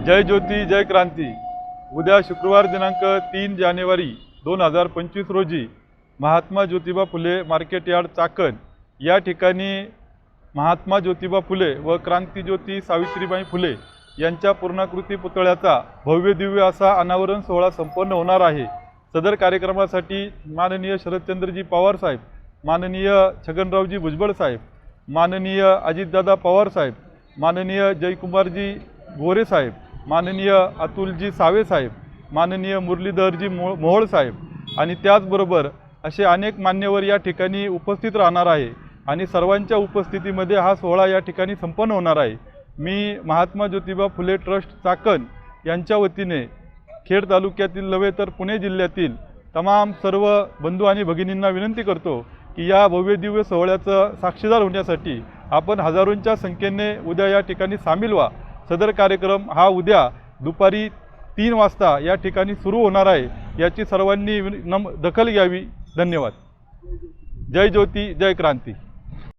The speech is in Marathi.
जय ज्योती जय क्रांती। उद्या शुक्रवार दिनांक 3 जानेवारी 2025 रोजी महात्मा ज्योतिबा फुले मार्केट यार्ड चाकण या ठिकाणी महात्मा ज्योतिबा फुले व क्रांतिज्योती सावित्रीबाई फुले यांच्या पूर्णाकृती पुतळ्याचा भव्य दिव्य असा अनावरण सोहळा संपन्न होणार आहे। सदर कार्यक्रमासाठी माननीय शरदचंद्रजी पवार साहेब, माननीय छगनरावजी भुजबळ साहेब, माननीय अजितदादा पवार साहेब, माननीय जयकुमारजी गोरे साहेब, माननीय अतुलजी सावे साहेब, माननीय मुरलीधरजी मोहोळ साहेब आणि त्याचबरोबर असे अनेक मान्यवर या ठिकाणी उपस्थित राहणार आहे आणि सर्वांच्या उपस्थितीमध्ये हा सोहळा या ठिकाणी संपन्न होणार आहे। मी महात्मा ज्योतिबा फुले ट्रस्ट चाकण यांच्या वतीने खेड तालुक्यातील नव्हे तर पुणे जिल्ह्यातील तमाम सर्व बंधू आणि भगिनींना विनंती करतो की या भव्य दिव्य सोहळ्याचं साक्षीदार होण्यासाठी आपण हजारोंच्या संख्येने उद्या या ठिकाणी सामील व्हा। सदर कार्यक्रम हा उद्या दुपारी 3 वाजता या ठिकाणी सुरू होणार आहे, याची सर्वांनी दखल घ्यावी। धन्यवाद। जय ज्योती जय क्रांती।